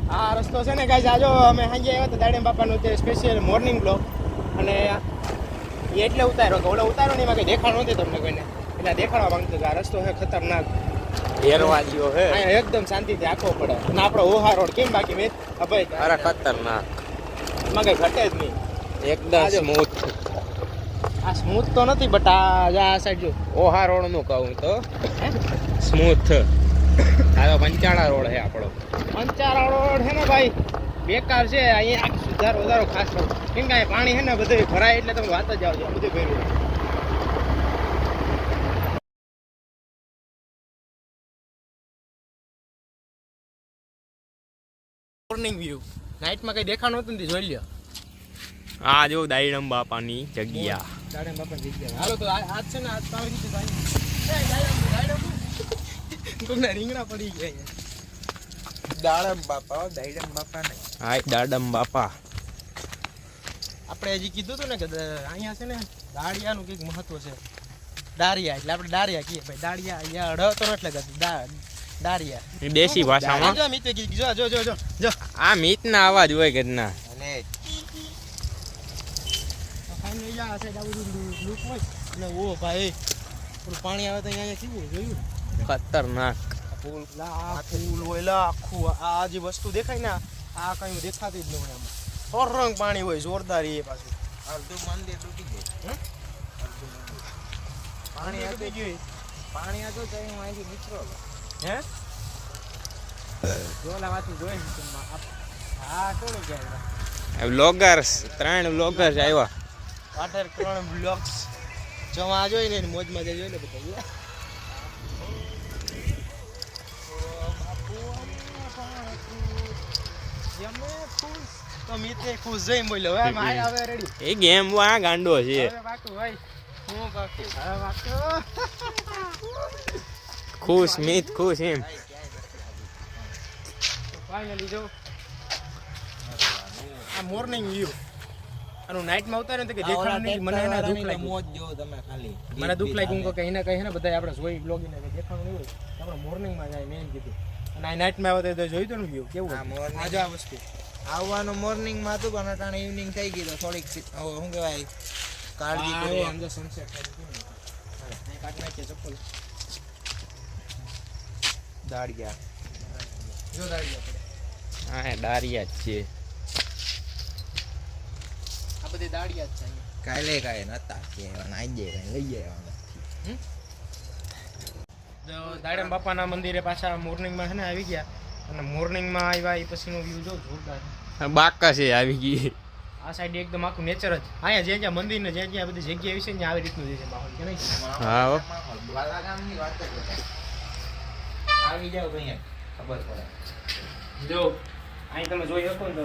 આ રસ્તો છે ને ગાઈસ, આજો અમે સાંજે આવ્યા હતા દાડેમ બાપાનું તે સ્પેશિયલ મોર્નિંગ બ્લોગ, અને એ એટલે ઉતાર્યો કે ઓલો ઉતાર્યો ને એમાં કંઈ દેખાણ નહોતી તમને કોઈને, એટલે દેખાડવા માંગતો કે આ રસ્તો છે ખતરનાક હેરવાજીઓ હે, અહીંયા એકદમ શાંતિથી આખો પડે. અને આપણો ઓહા રોડ કેમ બાકી મેં ભાઈ અરે ખતરનાક, એમાં કંઈ ઘટે જ નહીં, એકદમ સ્મૂથ. આ સ્મૂથ તો નથી બટ આ સાઈડ જો ઓહા રોડ નું કહું તો સ્મૂથ. આ તો પંચાળા રોડ છે આપણો. પંચારા રોડ છે ને ભાઈ બેકાર છે. અહીંયા સુધારો વધારો ખાસ રોડ, કેમ કે અહીંયા પાણી છે ને બધું ભરાય એટલે તમે વાત જ આવજો, બધું ભર્યું. મોર્નિંગ વ્યૂ નાઇટમાં કઈ દેખાણું હતું ને જોઈ લ્યો. આ જો દાઈડમ બાપાની જગ્યા. દાડેમ બાપાની જગ્યા. હાલો તો આજ છે ને આજ પાવર કીધું ભાઈ દાડેમ તમને રીંગણા પડી ગયા. દાડમ બાપા, દાઈડમ બાપા નહીં. હા, દાડમ બાપા. આપણે હજી કીધું હતું ને કે અહીંયા છે ને દાળિયાનું કંઈક મહત્વ છે. દાળિયા એટલે આપણે દાળિયા કહીએ ભાઈ. દાળિયા અહીંયા અડતો નથી લગાતું, દાળિયા દેશી ભાષામાં. જો મિત જો જો જો જો જો આ મીત ના અવાજ હોય કે ના. અને ફાઇનલી આ સાઈડ આવું લુક હોય ને ઓ ભાઈ પેલું પાણી આવે તો અહીંયા કેવું જોયું ખતરનાક. ફૂલ હોય આખું આ જે વસ્તુ દેખાય ને આ કઈ દેખાતી જ ન હોય. આમાં રંગ પાણી હોય જોરદાર. એ પાછું અડધું મંદિર તૂટી ગયું. પાણી આવી ગયું. પાણી હતું તો હું અહીંથી નીકળો. હે જોલા વાતું જોઈ હા કોણ ગયા વ્લોગર્સ, 3 વ્લોગર્સ આવ્યા. વાટર 3 બ્લોગ્સ જવા જોઈને મોજમાં જોઈ લે બધા. તો મિતે ખુશ જઈને બોલ્યો હવે માય હવે રેડી. એ ગેમ આ ગાંડો છે. હવે બાકુ ભાઈ હું બાકી હવે બાકુ ખુશ મિત ખુશ એમ. ફાઇનલી જો આ મોર્નિંગ વ્યૂ આનું નાઇટમાં ઉતારે તો કે દેખાણ નહીં. મને એના દુખ લાગ્યું. મોજ જો તમે ખાલી. મને દુખ લાગ્યું કે કઈ ના કઈ ને બધા આપણે જોઈ બ્લોગિંગ કે દેખાણું નહીં હોય આપણે મોર્નિંગમાં જાય મેં કીધું. અને આ નાઇટમાં આવે તો જોયું તો ને વ્યૂ કેવું આજે આ વસ્તુ આવવાનું મોર્નિંગમાં હતું પણ અટાણે ઇવનિંગ થઈ ગઈ તો થોડીક શું કહેવાય કાળજી કરી. અંદર સનસેટ થઈ ગયું. કાઢ નાખીએ ચપ્પલ. દાળિયા. જો દાળિયા પડે. હા, દાળિયા જ છે. આ બધી દાળિયા જ છે અહીંયા. કાલે કાંઈ નતા કહેવાના, આજે કાંઈ લઈ આવ્યા. જો દાડેમ બાપાના મંદિરે પાછા મોર્નિંગમાં છે ને આવી ગયા. અને મોર્નિંગમાં આવ્યા એ પછીનો વ્યૂ જો જોરદાર. બાકા છે આવી ગઈ. આ સાઈડ એકદમ આખું નેચર જ. અહીંયા જ્યાં જ્યાં મંદિર ને જ્યાં જ્યાં બધી જગ્યા વિશે ને આવી રીતનું જે છે માહોલ કે નહીં. હા બાલાગામની વાત જ આવી જાવ ભાઈ ખબર પડે. જો અહીં તમે જોઈ શકો ને તો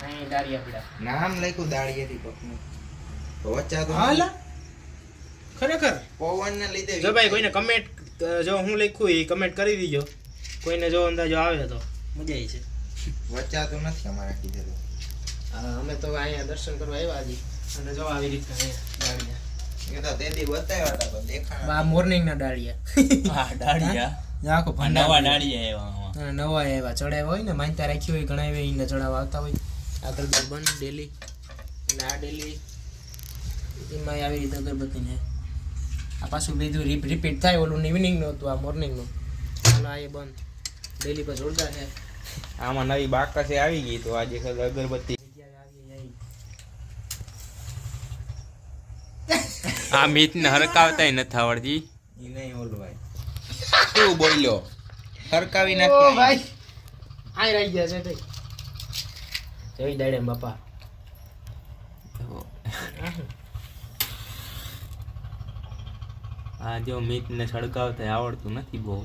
અહીં દાળિયા પીડા નામ લખ્યું દાળિયાથી પકનું વચ્ચા તો હાલા ખરેખર પવનને લીધે. જો ભાઈ કોઈને કમેન્ટ જો હું લખ્યું એ કમેન્ટ કરી દીજો. કોઈને જો અંદાજો આવે તો મજા આવી છે. વચ્ચા તો નથી અમારે કીધેલું. અમે તો અહીંયા દર્શન કરવા આવ્યા હજી. અને જો આવી રીતના દાળિયા એ તો તેથી બતાવ્યા હતા પણ દેખાણા. આ મોર્નિંગ ના દાળિયા. હા, દાળિયા. આખો નવા દાળિયા આવ્યા. નવા એવા ચડાવ્યા હોય ને માનતા રાખ્યું હોય ઘણા એવા એને ચડાવવા આવતા હોય. આગળ બંધ ડેલી અને આ ડેલી એમાં આવી રીતે અગરબત્તીને આ પાછું બીજું રિપીટ થાય. ઓલું ઇવનિંગનું હતું આ મોર્નિંગનું. અને આ એ બંધ ડેલી પર જોરદાર છે. આમાં નવી બાકસે આવી ગઈ તો આજે અગરબત્તી. આ મીત ને હરકાવતા નથી આવડતી. ઈ નહીં ઓલ ભાઈ શું બોલ્યો હરકાવી નાખી. ઓ ભાઈ આય રહી ગયા છે તઈ. જય દાડેમ બાપા. આ જો મીત ને સળગાવતા આવડતું નથી બહુ.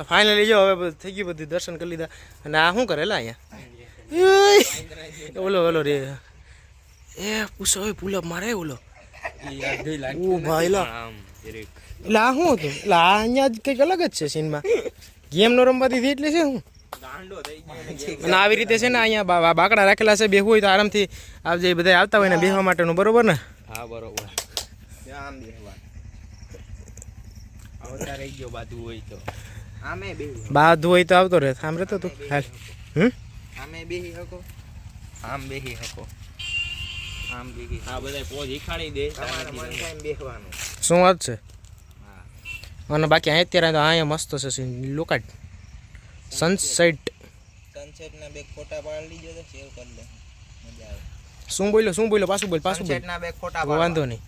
ફાઇનલી જો હવે થઈ ગયું બધું દર્શન કરી લીધા અને આ શું કરેલા અહીંયા ઓલો ઓલો રે એ પૂછો પુલઅપ મારે ઓલો ઓ ભાઈ લા એટલે આ શું હતું એટલે આ અહીંયા જ કંઈક અલગ જ છે સીનમાં ગેમ નો રમવા દીધી એટલે છે હું અને આવી રીતે છે ને અહીંયા બાકડા રાખેલા છે બેહવું હોય તો આરામથી આ જે બધા આવતા હોય ને બેહવા માટેનું બરોબર ને હા બરોબર આમ બેહવા આવતા રહી ગયો બાજુ હોય તો આમે બેહી બાધુ હોય તો આવતો રહે આમ રહેતો તું હાલ આમે બેહી હકો આમ બેહી હકો આમ બેહી આ બધા પોજ ઈખાડી દે તમારે મન થાય બેહવાનું શું વાત છે અને બાકી અહીં અત્યારે તો અહીંયા મસ્ત છે લોકાટ સનસેટ ના બે ફોટા પાડી લીજો તો સેવ કરી લે મજા આવે શું બોલ્યો પાછું બોલ સનસેટ ના બે ફોટા વાંધો નહીં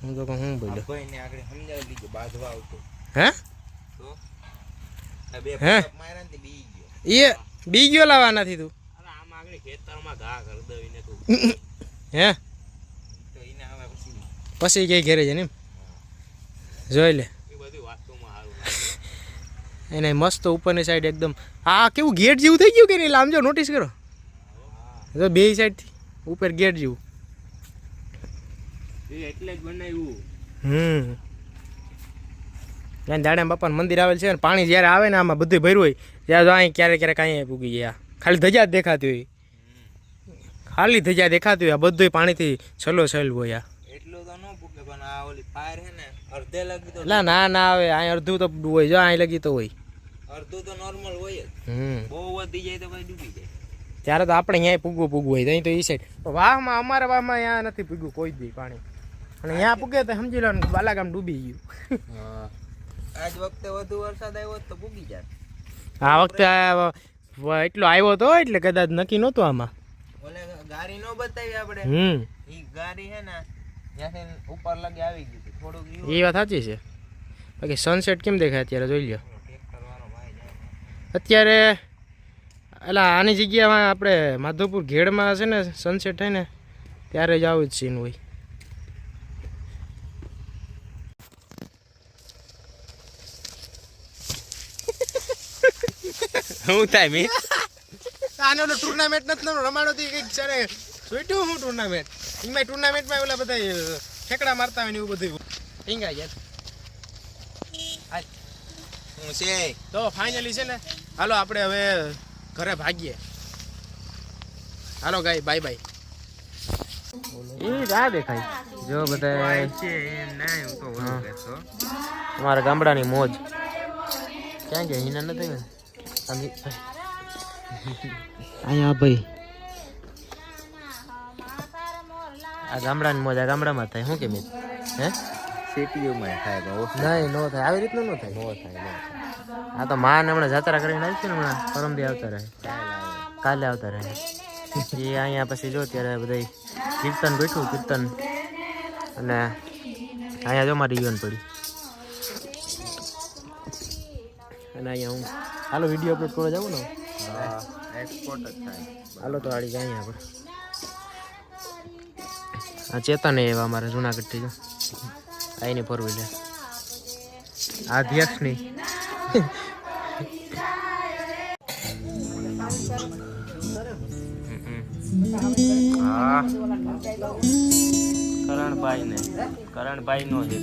હું તો કહું હું બોલ્યો ભાઈ ને આગળ સમજાવી લીજો બાંધવા આવતો હે તો આ બે ફોટા માર્યા ને બી એ ગયો બી ગયો લાવા નથી તું અરે આમ આગળ ખેતરમાં ઘા કર દઈને તું હે તો ઈને હવે પછી કઈ ઘરે છે ને જોઈ લે એ બધી વાતોમાં હારું એને મસ્ત ઉપરની સાઈડ એકદમ આ કેવું ગેટ જેવું થઈ ગયું કે નહીં આમ જો નોટિસ કરો તો બે સાઈડથી ઉપર ગેટ જેવું એટલે જ બનાવ્યું ત્યાં દાડા બાપાનું મંદિર આવેલ છે ને પાણી જ્યારે આવે ને આમાં બધું ભર્યું હોય ત્યારે તો અહીં ક્યારેક અહીં પૂગી ગયા ખાલી ધજા જ દેખાતી હોય ખાલી ધજા દેખાતી હોય આ બધું પાણીથી છલો છલ હોય એટલું તો ન પૂગે પણ આ ઓલી ફાયર હે ને અડધે લગી તો ના આવે અહીં અડધું તો હોય જો અહીં લગી તો હોય અડધું તો નોર્મલ હોય જ બહુ વધી જાય તો ભાઈ ડૂબી જાય ત્યારે તો આપણે અહીંયા પૂગવું હોય અહીં તો એ સાઈડ વાહમાં અમારા વાહમાં અહીંયા નથી પૂગ્યું કોઈ દી પાણી અને અહીંયા પૂગે તો સમજી લો બાલાગામ ડૂબી ગયું આજ વખતે વધુ વરસાદ આવ્યો તો પૂગી જાય આ વખતે એટલો આવ્યો તો એટલે કદાચ નક્કી નહોતું આમાં ઓલે ગાડી નો બતાવી આપણે ઈ ગાડી હે ને ત્યાંથી ઉપર લગી આવી ગઈ થોડુંક એ વાત સાચી છે બાકી સનસેટ કેમ દેખાય અત્યારે જોઈ લ્યો અત્યારે એટલે આની જગ્યામાં આપણે માધવપુર ઘેડમાં છે ને સનસેટ થાય ને ત્યારે જ આવું જ સીન હોય હું થાય મી આને ઓલો ટુર્નામેન્ટ નથી રમાડો થી કંઈક છે જોઈતું હું ટુર્નામેન્ટ એમાં ટુર્નામેન્ટમાં ઓલા બધા ઠેકડા મારતા હોય ને એવું બધું ટીંગાઈ જાય હું છે તો ફાઇનલી છે ને હાલો આપણે હવે ઘરે ભાગીએ હાલો ગાય બાય બાય એ જા દેખાય જો બધા છે ના હું તો ઓલું કહેતો અમારા ગામડાની મોજ ક્યાં ગયા હિના નથી ને અહીંયા ભાઈ આ ગામડાની મોજ આ ગામડામાં થાય શું કેમ હે સિટીઓમાં થાય નહીં નો થાય આવી રીતનું ન થાય આ તો માં હમણાં જાત્રા કરીને આવી છે ને હમણાં પરમદી આવતા રહે કાલે આવતા રહે એ અહીંયા પછી જો ત્યારે બધા કીર્તન બેઠું કીર્તન અને અહીંયા જો મારી યુવાન પડી અને અહીંયા હું હાલો વિડીયો અપલોડ કરવા જાઉં ને એક્સપોર્ટ જ થાય હાલો તો આડી જાય આપણે આ ચેતન એવા અમારે જુનાગઢથી જો આ એની ફોર વ્હીલર આ ધ્યક્ષની હા કરણભાઈ નો છે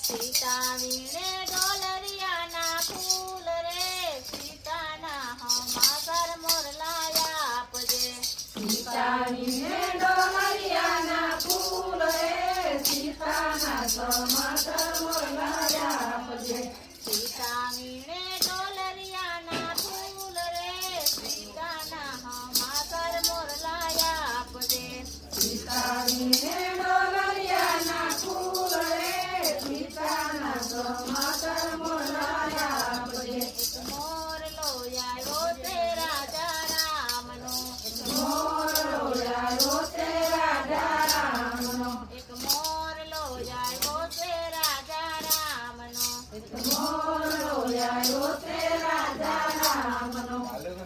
સીતા વીણે ડોલરિયાના ફૂલ રે સીતાના હમાસર મોરલાયા આપજે સીતા વીણે ડોલરિયાના ફૂલ રે સીતાના હમાસર મોરલાયા આપજે સીતા વીણે ડોલરિયાના ફૂલ રે સીતાના હમાસર મોરલાયા આપજે સીતા વીણે ડોલરિયાના ફૂલ રે સીતાના સમાચાર મોરલાયા આપજે એક મોર લોયાયો તે રાજા રામનો એક મોર લોયાયો તે રાજા રામનો એક મોર લોયાયો તે રાજા રામનો એક મોર લોયાયો તે રાજા રામનો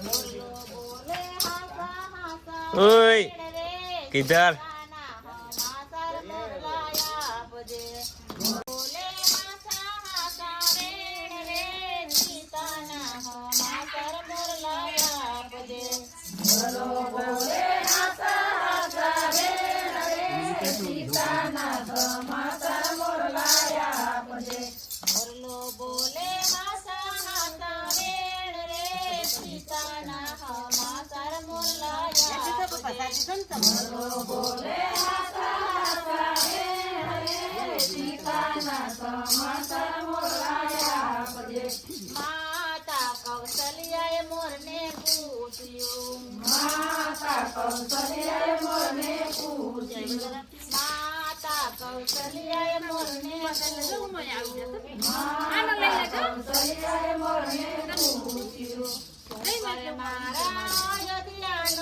બોલો બોલે હાસા હાસા ઓય રે કિધર હમાસર મોરલાયા આપજે બોલે હાસા હાસા રે સીતાના હમાસર મોરલાયા આપજે બોલો બોલે હાસા હાસા રે સીતાના હમાસર મોરલાયા આપજે મોરલો બોલે હાસા હાસા રે સીતાના હમાસર મોરલાયા આપજે મોરલો બોલે હાસા હાસા રે સીતાના સમાચાર મોરલાયા આપજે માતા કૌશલ્યાએ મોરને પૂછ્યું માતા કૌશલ્યાએ મોરને પૂછ્યું માતા કૌશલ્યાએ મોરને કૌશલ્યાએ મોરને પૂછ્યું મારા અયોધ્યાના